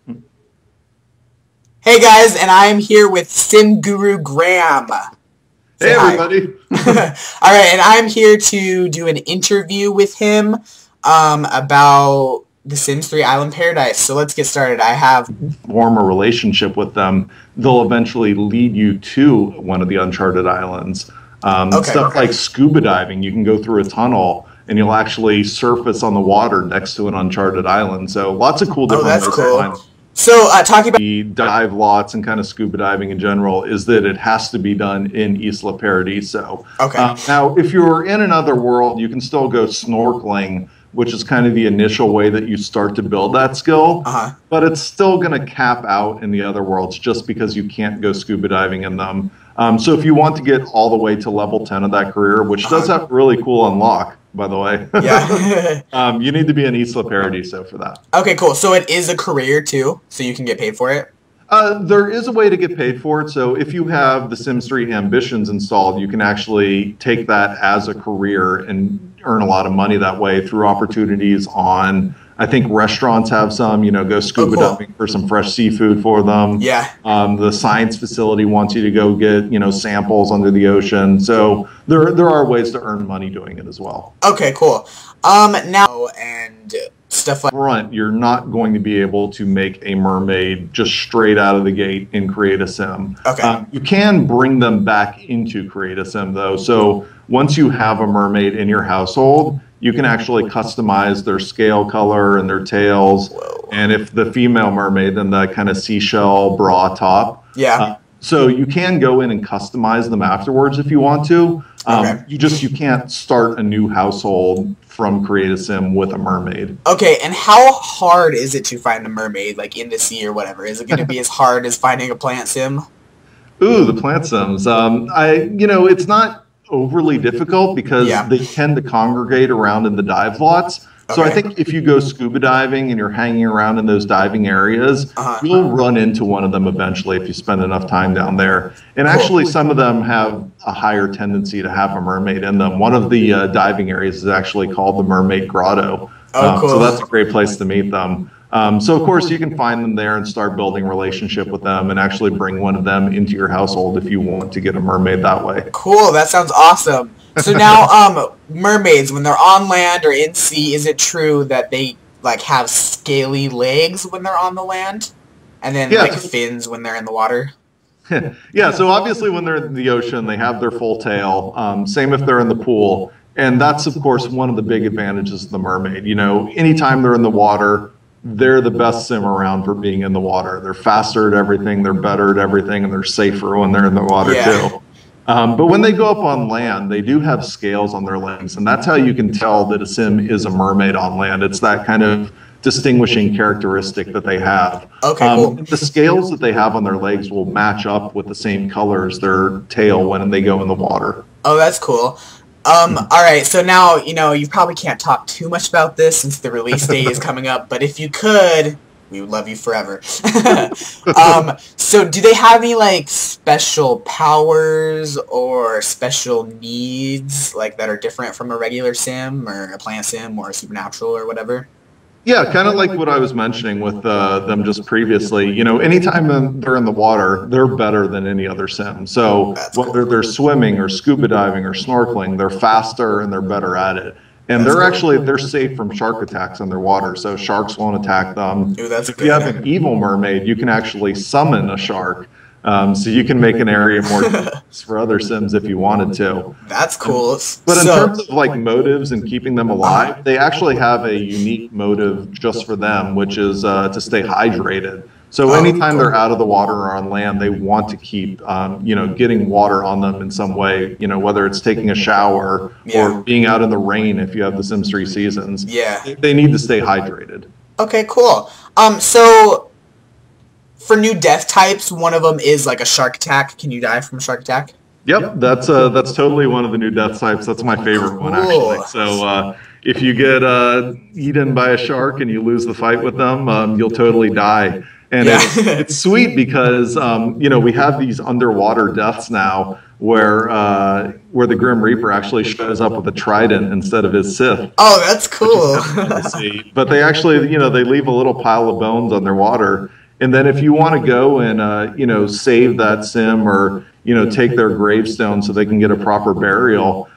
Hey guys, and I am here with SimGuruGraham. Hey Say hi. everybody. Alright, and I'm here to do an interview with him about The Sims 3 Island Paradise. So let's get started. I have... Form a relationship with them, they'll eventually lead you to one of the uncharted islands. Stuff like scuba diving, you can go through a tunnel and you'll actually surface on the water next to an uncharted island. So lots of cool different ways to find. So talking about the dive lots and kind of scuba diving in general is that it has to be done in Isla Paradiso. Now, if you're in another world, you can still go snorkeling, which is kind of the initial way that you start to build that skill. But it's still going to cap out in the other worlds just because you can't go scuba diving in them. So if you want to get all the way to level 10 of that career, which does have really cool unlock, by the way, you need to be in Isla Paradiso for that. Okay, cool. So it is a career too, so you can get paid for it? There is a way to get paid for it. So if you have the Sims 3 Ambitions installed, you can actually take that as a career and earn a lot of money that way through opportunities on, I think restaurants have some, go scuba diving for some fresh seafood for them. The science facility wants you to go get, samples under the ocean. So there are ways to earn money doing it as well. Okay, cool. Now, and stuff like front, you're not going to be able to make a mermaid just straight out of the gate in Create a Sim. You can bring them back into Create a Sim though. So once you have a mermaid in your household, you can actually customize their scale color and their tails. And if the female mermaid, then that kind of seashell bra top. So you can go in and customize them afterwards if you want to. You can't start a new household from Create a Sim with a mermaid. Okay, and how hard is it to find a mermaid, like in the sea or whatever? Is it going to be as hard as finding a plant sim? Ooh, the plant sims. It's not overly difficult because they tend to congregate around in the dive lots. So I think if you go scuba diving and you're hanging around in those diving areas, you'll run into one of them eventually if you spend enough time down there. And actually some of them have a higher tendency to have a mermaid in them. One of the diving areas is actually called the Mermaid Grotto. So that's a great place to meet them. So of course you can find them there and start building a relationship with them and actually bring one of them into your household if you want to get a mermaid that way. Cool, that sounds awesome. So now, mermaids, when they're on land or in sea, is it true that they have scaly legs when they're on the land, and then fins when they're in the water? So obviously when they're in the ocean, they have their full tail. Same if they're in the pool, and that's of course one of the big advantages of the mermaid. Anytime they're in the water, they're the best sim around for being in the water. They're faster at everything, they're better at everything, and they're safer when they're in the water too. But when they go up on land, they do have scales on their legs, and that's how you can tell that a sim is a mermaid on land. It's that kind of distinguishing characteristic that they have. The scales that they have on their legs will match up with the same color as their tail when they go in the water. Oh, that's cool. Alright, so now, you probably can't talk too much about this since the release date is coming up, but if you could, we would love you forever. So do they have any, special powers or special needs, that are different from a regular sim or a plant sim or a supernatural or whatever? Yeah, kind of like what I was mentioning with them just previously. Anytime they're in the water, they're better than any other sim. So whether they're swimming or scuba diving or snorkeling, they're faster and they're better at it. And they're safe from shark attacks underwater, so sharks won't attack them. If you have an evil mermaid, you can actually summon a shark. So you can make an area more dangerous for other sims if you wanted to. That's cool. But in terms of motives and keeping them alive, they actually have a unique motive just for them, which is to stay hydrated. So anytime they're out of the water or on land, they want to keep, getting water on them in some way, whether it's taking a shower or being out in the rain if you have the Sims 3 seasons. They need to stay hydrated. Okay, cool. So for new death types, one of them is a shark attack. Can you die from a shark attack? Yep, that's totally one of the new death types. That's my favorite one, actually. So if you get eaten by a shark and you lose the fight with them, you'll totally die. And it's sweet because, we have these underwater deaths now where the Grim Reaper actually shows up with a trident instead of his Sith. Oh, that's cool. But they actually, they leave a little pile of bones underwater. And then if you want to go and, save that sim or, take their gravestone so they can get a proper burial,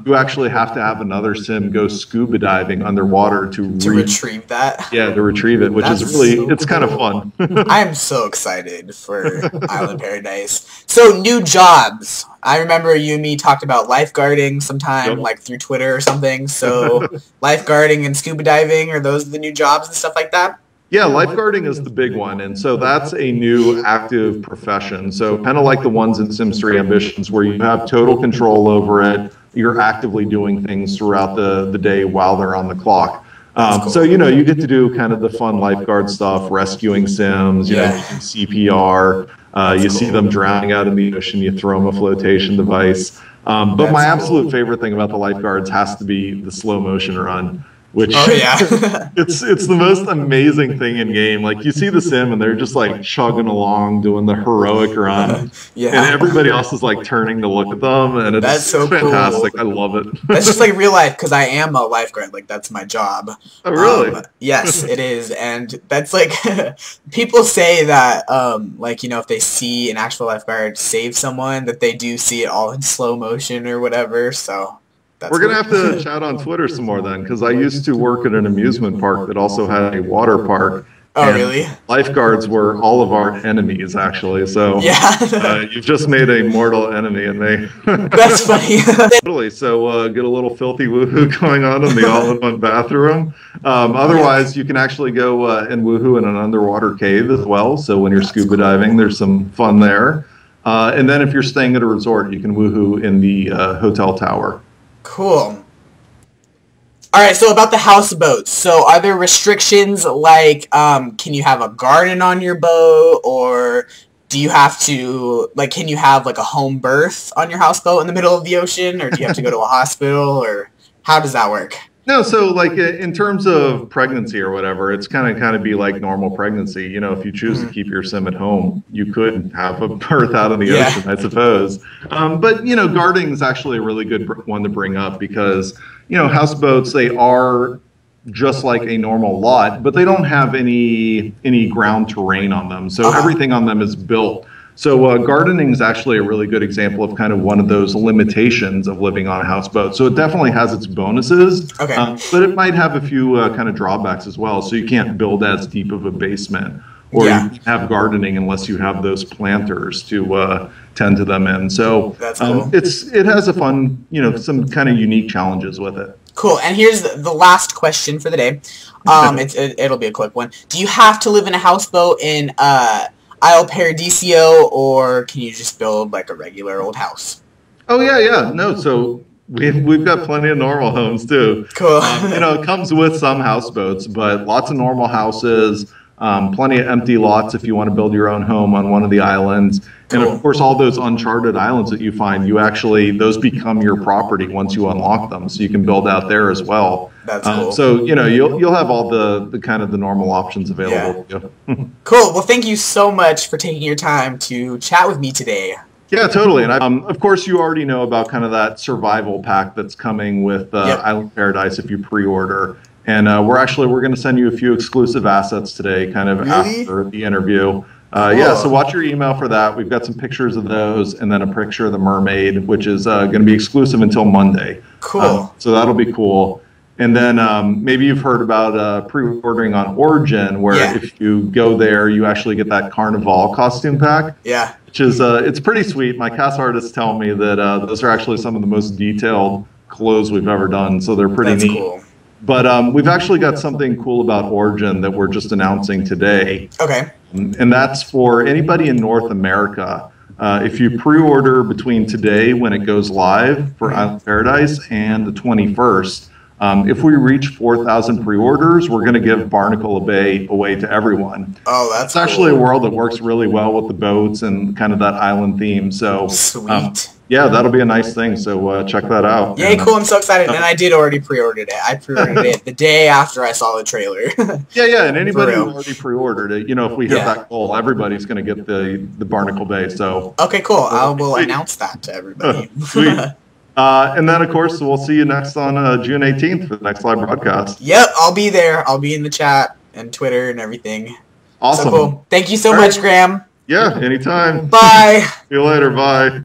you actually have to have another sim go scuba diving underwater to retrieve that. Yeah, to retrieve it, which is really, it's kind of fun. I am so excited for Island Paradise. So, new jobs. I remember you and me talked about lifeguarding sometime, like through Twitter or something. So, lifeguarding and scuba diving, are those the new jobs and stuff like that? Yeah, lifeguarding is the big one, and so that's a new active profession. So kind of like the ones in Sims 3 Ambitions, where you have total control over it. You're actively doing things throughout the day while they're on the clock. So, you get to do kind of the fun lifeguard stuff, rescuing Sims, you know, CPR. You see them drowning out in the ocean, you throw them a flotation device. But my absolute favorite thing about the lifeguards has to be the slow motion run. Which it's the most amazing thing in game. Like you see the sim and they're just like chugging along, doing the heroic run, and everybody else is like turning to look at them, and it's so fantastic. Cool. I love it. That's just like real life because I am a lifeguard. Like that's my job. Oh really? Yes, it is, and that's like people say that like if they see an actual lifeguard save someone, that they do see it all in slow motion or whatever. So. We're going to have to chat on Twitter some more then, because I used to work at an amusement park that also had a water park. Oh, really? Lifeguards were all of our enemies, actually. So you've just made a mortal enemy in me. That's funny. Totally. So get a little filthy woohoo going on in the all-in-one bathroom. Otherwise, you can actually go and woohoo in an underwater cave as well. So when you're scuba diving, there's some fun there. And then if you're staying at a resort, you can woohoo in the hotel tower. Cool. Alright, so about the houseboats. So are there restrictions like, can you have a garden on your boat, or do you have to, like, can you have, like, a home berth on your houseboat in the middle of the ocean, or do you have to go to a hospital, or how does that work? No, so like in terms of pregnancy or whatever, it's kind of be like normal pregnancy. If you choose to keep your sim at home, you could have a birth out of the ocean, I suppose. But gardening is actually a really good one to bring up because houseboats, they are just like a normal lot, but they don't have any ground terrain on them. So everything on them is built. So gardening is actually a really good example of kind of one of those limitations of living on a houseboat. So it definitely has its bonuses, but it might have a few kind of drawbacks as well. So you can't build as deep of a basement, or you can't have gardening unless you have those planters to tend to them in. So it has a fun, some kind of unique challenges with it. Cool. And here's the last question for the day. It'll be a quick one. Do you have to live in a houseboat in Isle Paradiso, or can you just build like a regular old house? Oh yeah. No, so we've got plenty of normal homes too. Cool. It comes with some houseboats, but lots of normal houses, plenty of empty lots if you want to build your own home on one of the islands. Cool. And of course, all those uncharted islands that you find, those become your property once you unlock them, so you can build out there as well. That's cool. So you'll have all the kind of the normal options available. Yeah. Cool. Well, thank you so much for taking your time to chat with me today. Yeah, totally. And of course, you already know about kind of that survival pack that's coming with Island Paradise if you pre-order. And we're going to send you a few exclusive assets today, kind of after the interview. Yeah, so watch your email for that. We've got some pictures of those, and then a picture of the mermaid, which is going to be exclusive until Monday. Cool. So that'll be cool. And then maybe you've heard about pre-ordering on Origin, where if you go there, you actually get that Carnival costume pack. Yeah. Which is it's pretty sweet. My cast artists tell me that those are actually some of the most detailed clothes we've ever done, so they're pretty neat. Cool. But we've actually got something cool about Origin that we're just announcing today. Okay. And that's for anybody in North America. If you pre-order between today, when it goes live for Island Paradise, and the 21st, if we reach 4,000 pre-orders, we're going to give Barnacle Bay away to everyone. Oh, that's actually a world that works really well with the boats and kind of that island theme. So sweet. Yeah, that'll be a nice thing. So check that out. Yay, cool. I'm so excited. And I did already pre-ordered it. I pre-ordered it the day after I saw the trailer. Yeah. And anybody who already pre-ordered it, you know, if we hit that goal, everybody's going to get the Barnacle Bay. So okay, cool. I will announce that to everybody. Sweet. And then, of course, we'll see you next on June 18th for the next live broadcast. Yep, I'll be there. I'll be in the chat and Twitter and everything. Awesome. So cool. Thank you so much, Graham. Yeah, anytime. Bye. See you later. Bye.